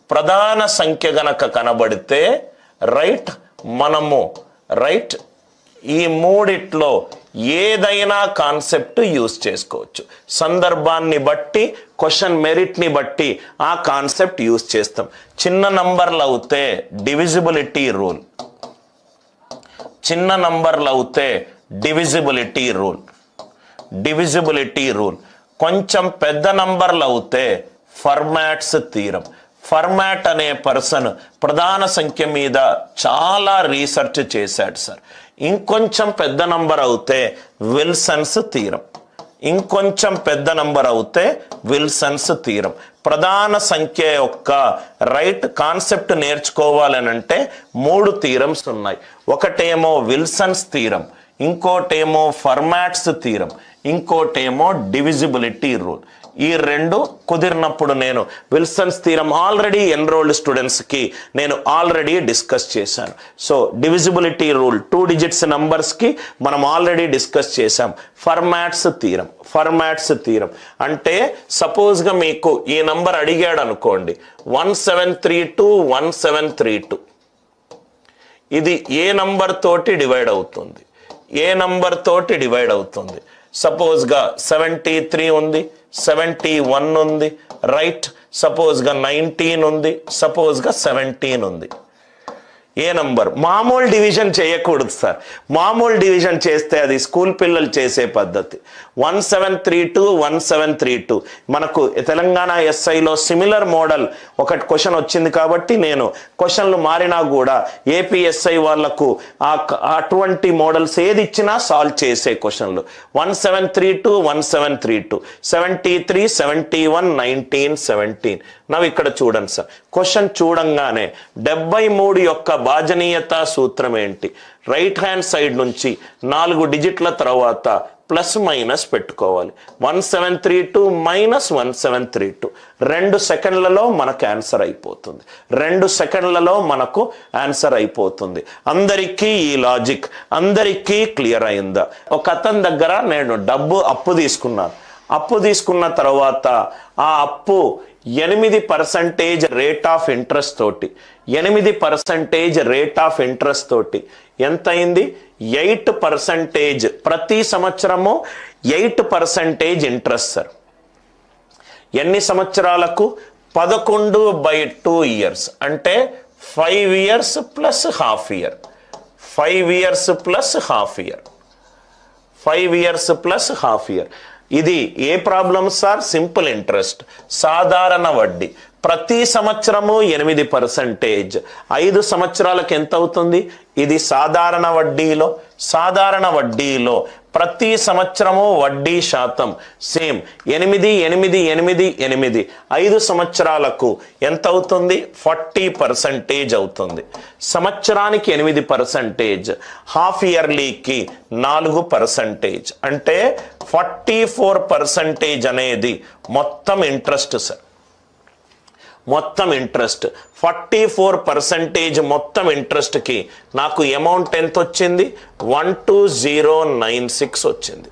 ప్రధాన సంఖ్య గనక కనబడితే రైట్ మనము రైట్ ఈ మూడిట్లో ఏదైనా కాన్సెప్ట్ యూజ్ చేసుకోవచ్చు. సందర్భాన్ని బట్టి, క్వశ్చన్ మెరిట్ని బట్టి ఆ కాన్సెప్ట్ యూజ్ చేస్తాం. చిన్న నంబర్లు అవుతే డివిజిబిలిటీ రూల్, చిన్న నంబర్లు అవుతే డివిజిబిలిటీ రూల్, డివిజిబిలిటీ రూల్. కొంచెం పెద్ద నంబర్లు అవుతే ఫర్మాట్స్ థీరం. ఫర్మాట్ అనే పర్సన్ ప్రధాన సంఖ్య మీద చాలా రీసెర్చ్ చేశాడు సార్. ఇంకొంచెం పెద్ద నంబర్ అవుతే విల్సన్స్ థీరం, ఇంకొంచెం పెద్ద నంబర్ అవుతే విల్సన్స్ థీరం. ప్రధాన సంఖ్య యొక్క రైట్ కాన్సెప్ట్ నేర్చుకోవాలనంటే 3 థీరమ్స్ ఉన్నాయి. ఒకటేమో విల్సన్స్ థీరం, ఇంకోటేమో ఫర్మాట్స్ థీరం, ఇంకోటేమో డివిజిబిలిటీ రూల్. ఈ రెండు కుదిరినప్పుడు నేను విల్సన్స్ థీరం ఆల్రెడీ ఎన్రోల్డ్ స్టూడెంట్స్కి నేను ఆల్రెడీ డిస్కస్ చేశాను. సో డివిజిబిలిటీ రూల్ 2 డిజిట్స్ నంబర్స్కి మనం ఆల్రెడీ డిస్కస్ చేశాం. ఫర్మాట్స్ థీరం, ఫర్మాట్స్ థీరం అంటే సపోజ్గా మీకు ఈ నంబర్ అడిగాడు అనుకోండి 1732 1732, ఇది ఏ నంబర్ తోటి డివైడ్ అవుతుంది, ఏ నంబర్ తోటి డివైడ్ అవుతుంది. సపోజ్గా 73 ఉంది, 71 ఉంది, రైట్. సపోజ్గా 19 ఉంది, సపోజ్గా 17 ఉంది. ఏ నంబర్? మామూలు డివిజన్ చేయకూడదు సార్. మామూలు డివిజన్ చేస్తే అది స్కూల్ పిల్లలు చేసే పద్ధతి. 1732 1732 మనకు తెలంగాణ ఎస్ఐలో సిమిలర్ మోడల్ ఒక క్వశ్చన్ వచ్చింది కాబట్టి నేను క్వశ్చన్లు మారినా కూడా ఏపీఎస్ఐ వాళ్లకు అటువంటి మోడల్స్ ఏది ఇచ్చినా సాల్వ్ చేసే క్వశ్చన్లు. 1732 1732 73 71 19 17. నవ్వు ఇక్కడ చూడండి సార్, క్వశ్చన్ చూడంగానే 73 యొక్క భాజనీయత సూత్రం ఏంటి? రైట్ హ్యాండ్ సైడ్ నుంచి 4 డిజిట్ల తర్వాత ప్లస్ మైనస్ పెట్టుకోవాలి. 1732 మైనస్ 1732 2 సెకండ్లలో మనకు ఆన్సర్ అయిపోతుంది. 2 సెకండ్లలో మనకు ఆన్సర్ అయిపోతుంది. అందరికీ ఈ లాజిక్ అందరికీ క్లియర్ అయిందా? ఒక అతని దగ్గర నేను అప్పు తీసుకున్నాను. అప్పు తీసుకున్న తర్వాత ఆ అప్పు 8% రేట్ ఆఫ్ ఇంట్రెస్ట్ తోటి, 8% రేట్ ఆఫ్ ఇంట్రెస్ట్ తోటి ఎంత అయింది? 8%. ప్రతి సంవత్సరము 8% ఇంట్రెస్ట్ సార్. ఎన్ని సంవత్సరాలకు? 11/2 ఇయర్స్ అంటే 5 years plus half year, 5 years plus half year, 5 years plus half year. ఇది ఏ ప్రాబ్లం సార్? సింపుల్ ఇంట్రెస్ట్, సాధారణ వడ్డీ. ప్రతి సంవత్సరము 8%. 5 సంవత్సరాలకు ఎంత అవుతుంది? ఇది సాధారణ వడ్డీలో. సాధారణ వడ్డీలో ప్రతి సంవత్సరము వడ్డీ శాతం సేమ్ 8 8 8 8. 5 సంవత్సరాలకు ఎంత అవుతుంది? 40% అవుతుంది. సంవత్సరానికి 8%, హాఫ్ ఇయర్లీకి 4%. అంటే 44% అనేది మొత్తం ఇంట్రెస్ట్ సార్. మొత్తం ఇంట్రెస్ట్ 44% మొత్తం ఇంట్రెస్ట్కి నాకు అమౌంట్ ఎంత వచ్చింది? 12096 వచ్చింది.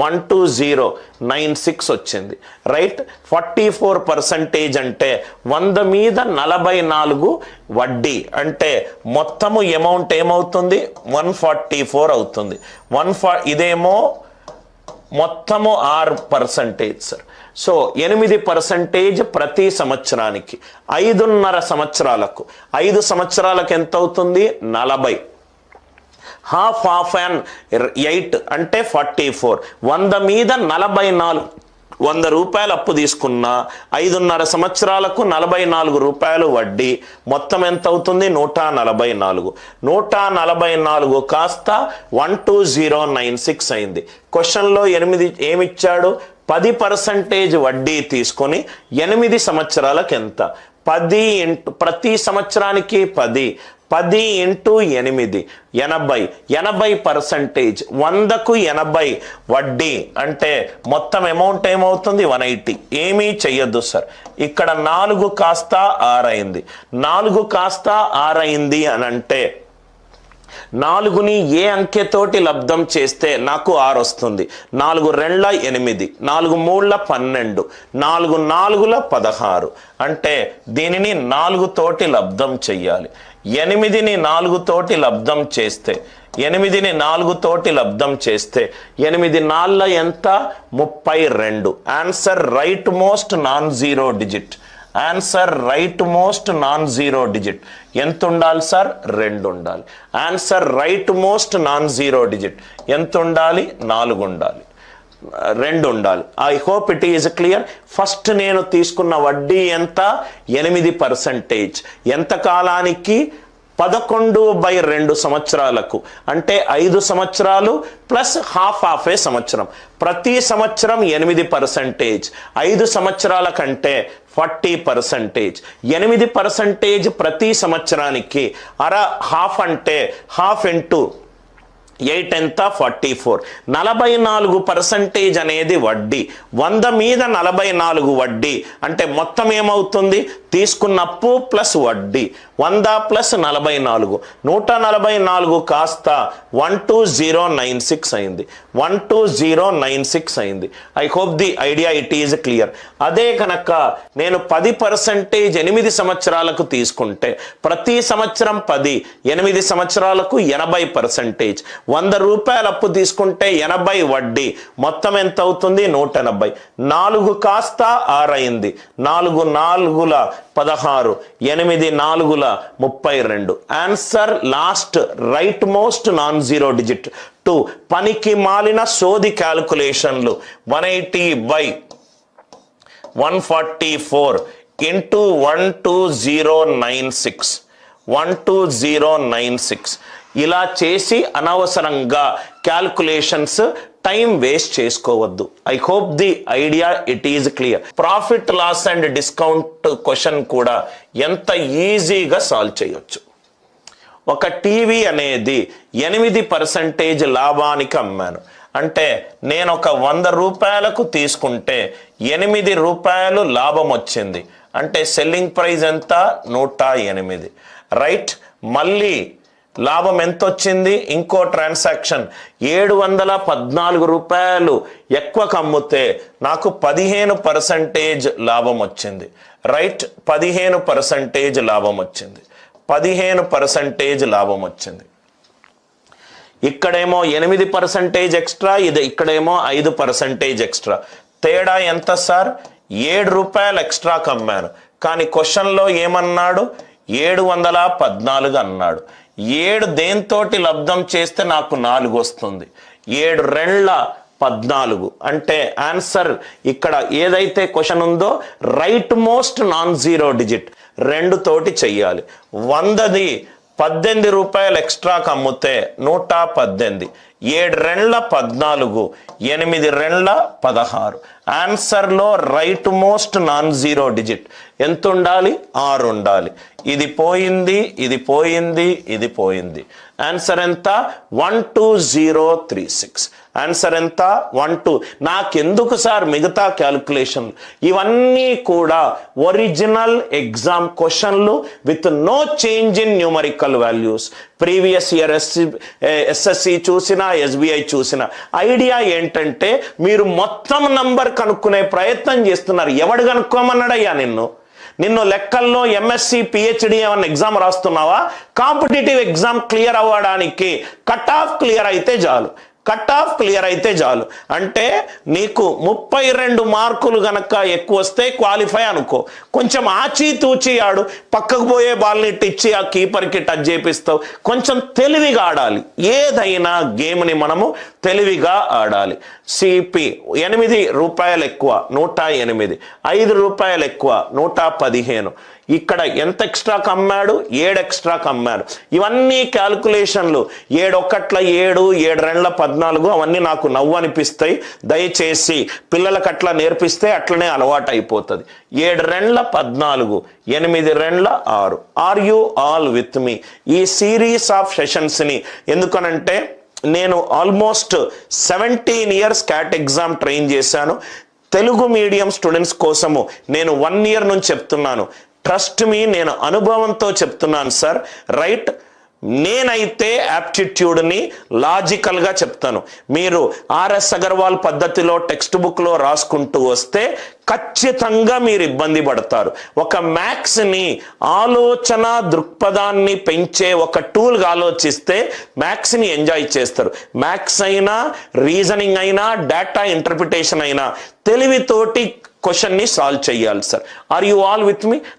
12096 వచ్చింది. రైట్. 44% అంటే 100 మీద 44 వడ్డీ అంటే మొత్తము అమౌంట్ ఏమవుతుంది? 144 అవుతుంది. ఇదేమో మొత్తము 6% సార్. సో 8% ప్రతి సంవత్సరానికి. 5.5 సంవత్సరాలకు, 5 సంవత్సరాలకు ఎంత అవుతుంది? 40. హాఫ్ ఆఫ్ అండ్ 8 అంటే 44. 100 మీద 44, 100 రూపాయలు అప్పు తీసుకున్నా 5.5 సంవత్సరాలకు 44 రూపాయలు వడ్డీ. మొత్తం ఎంత అవుతుంది? 144. 144 కాస్త 12096 అయింది. క్వశ్చన్లో 8 ఏమిచ్చాడు? 10% వడ్డీ తీసుకొని 8 సంవత్సరాలకు ఎంత? 10 ప్రతి సంవత్సరానికి 10 10 ఇంటూ 8 80. 80%. 100కు 80 వడ్డీ అంటే మొత్తం అమౌంట్ ఏమవుతుంది? 180. ఏమీ చెయ్యొద్దు సార్. ఇక్కడ 4 కాస్త 6 అయింది. 4 కాస్త 6 అయింది అని అంటే 4ని ఏ అంకెతోటి లబ్ధం చేస్తే నాకు 6 వస్తుంది? 4 రెండ్ల 8, 4 మూడ్ల 12, 4 నాలుగుల 16. అంటే దీనిని 4 తోటి లబ్ధం చెయ్యాలి. 8ని 4 తోటి లబ్ధం చేస్తే 8ని 4 తోటి లబ్ధం చేస్తే 8 నాళ్ళ ఎంత? 32. Answer right most non zero digit. Answer right most non zero digit ఎంత ఉండాలి సార్? 2 ఉండాలి. Answer right most non zero digit ఎంత ఉండాలి? 4 ఉండాలి, 2 ఉండాలి. I hope it is clear. First నేను తీసుకున్న వడ్డీ ఎంత? 8%. ఎంత కాలానికి? 11/2 సంవత్సరాలకు. అంటే 5 సంవత్సరాలు ప్లస్ హాఫ్ ఏ సంవత్సరం. ప్రతి సంవత్సరం 8%. 5 సంవత్సరాల కంటే 40%. 8% ప్రతి సంవత్సరానికి. హాఫ్ అంటే హాఫ్ ఇంటూ 8 ఎంత? 44. 44% అనేది వడ్డీ. 100 మీద 44 వడ్డీ అంటే మొత్తం ఏమవుతుంది? తీసుకున్న అప్పు ప్లస్ వడ్డీ. 100 ప్లస్ 44, 144 కాస్త 12096 అయింది. 12096 అయింది. I hope the idea it is clear. అదే కనుక నేను 10% 8 సంవత్సరాలకు తీసుకుంటే ప్రతి సంవత్సరం 10, 8 సంవత్సరాలకు 80%. 100 రూపాయలు అప్పు తీసుకుంటే 80 వడ్డీ. మొత్తం ఎంత అవుతుంది? 180. 4 కాస్త 6 అయింది. 4 నాలుగుల 16, 8 నాలుగుల 32. Answer last right most non zero digit 2. పనికి మాలిన సోది క్యాల్కులేషన్లు 180/144 ఇంటూ 12096 12096 ఇలా చేసి అనవసరంగా క్యాల్కులేషన్స్ టైం వేస్ట్ చేసుకోవద్దు. I hope the idea it is clear. Profit loss and discount question కూడా ఎంత ఈజీగా సాల్వ్ చేయొచ్చు. ఒక టీవీ అనేది 8% లాభానికి అమ్మాను. అంటే నేను ఒక 100 రూపాయలకు తీసుకుంటే 8 రూపాయలు లాభం వచ్చింది. అంటే సెల్లింగ్ ప్రైస్ ఎంత? 108. రైట్. మళ్ళీ లాభం ఎంత వచ్చింది? ఇంకో ట్రాన్సాక్షన్ 714 రూపాయలు ఎక్కువకు అమ్ముతే నాకు 15% లాభం వచ్చింది. రైట్. 15% లాభం వచ్చింది. 15% లాభం వచ్చింది. ఇక్కడేమో 8% ఎక్స్ట్రా, ఇక్కడేమో 5% ఎక్స్ట్రా. తేడా ఎంత సార్? 7 రూపాయలు ఎక్స్ట్రా కమ్మాను. కానీ క్వశ్చన్లో ఏమన్నాడు? 714 అన్నాడు. 7 దేంతోటి లబ్ధం చేస్తే నాకు 4 వస్తుంది. 7 రెండ్ల 14. అంటే ఆన్సర్ ఇక్కడ ఏదైతే క్వశ్చన్ ఉందో right most non zero digit 2 తోటి చెయ్యాలి. 100ది 18 రూపాయలు ఎక్స్ట్రాకి అమ్ముతే 118. 7 రెండ్ల 14, 8 రెండ్ల 16. ఆన్సర్లో right most non zero digit ఎంత ఉండాలి? 6 ఉండాలి. ఇది పోయింది, ఇది పోయింది, ఇది పోయింది. ఆన్సర్ ఎంత? 12036. ఆన్సర్ ఎంత? 12. నాకెందుకు సార్ మిగతా క్యాల్కులేషన్? ఇవన్నీ కూడా ఒరిజినల్ ఎగ్జామ్ క్వశ్చన్లు with no change in numerical values. Previous year SSC చూసినా, ఎస్బీఐ చూసినా. ఐడియా ఏంటంటే మీరు మొత్తం నంబర్ కనుక్కునే ప్రయత్నం చేస్తున్నారు. ఎవడు కనుక్కోమన్నాడయ్యా నిన్ను లెక్కల్లో ఎంఎస్సి పిహెచ్డి ఏమన్నా ఎగ్జామ్ రాస్తున్నావా? కాంపిటేటివ్ ఎగ్జామ్ క్లియర్ అవ్వడానికి కట్ ఆఫ్ క్లియర్ అయితే చాలు. కట్ ఆఫ్ క్లియర్ అయితే చాలు. అంటే నీకు 32 మార్కులు గనక ఎక్కువ వస్తే క్వాలిఫై అనుకో. కొంచెం ఆచితూచి ఆడు. పక్కకు పోయే బాల్ని ఇచ్చి ఆ కీపర్కి టచ్ చేపిస్తావు. కొంచెం తెలివిగా ఆడాలి. ఏదైనా గేమ్ని మనము తెలివిగా ఆడాలి. సిపి 8 రూపాయలు ఎక్కువ 108, 5 రూపాయలు ఎక్కువ 115. ఇక్కడ ఎంత ఎక్స్ట్రాకి అమ్మాడు? 7 ఎక్స్ట్రాకి అమ్మాడు. ఇవన్నీ క్యాల్కులేషన్లు 7 ఒకట్ల 7, 7 రెండ్ల 14. అవన్నీ నాకు నవ్వు అనిపిస్తాయి. దయచేసి పిల్లలకు అట్లా నేర్పిస్తే అట్లనే అలవాటు అయిపోతుంది. 7 రెండ్ల 14, 8 రెండ్ల 6. ఆర్ యూ ఆల్ విత్ మీ? ఈ సిరీస్ ఆఫ్ సెషన్స్ని ఎందుకనంటే నేను almost 17 years cat exam train చేశాను. తెలుగు మీడియం స్టూడెంట్స్ కోసము నేను 1 ఇయర్ నుంచి చెప్తున్నాను. ట్రస్ట్ మీ, నేను అనుభవంతో చెప్తున్నాను సార్. రైట్. నేనైతే యాప్టిట్యూడ్ని లాజికల్గా చెప్తాను. మీరు ఆర్ఎస్ అగర్వాల్ పద్ధతిలో టెక్స్ట్ బుక్లో రాసుకుంటూ వస్తే ఖచ్చితంగా మీరు ఇబ్బంది పడతారు. ఒక మ్యాథ్స్ని ఆలోచన దృక్పథాన్ని పెంచే ఒక టూల్గా ఆలోచిస్తే మ్యాథ్స్ని ఎంజాయ్ చేస్తారు. మ్యాథ్స్ అయినా, రీజనింగ్ అయినా, డేటా ఇంటర్ప్రిటేషన్ అయినా తెలివితోటి క్వశ్చన్ని సాల్వ్ చేయాలి sir. Are you all with me?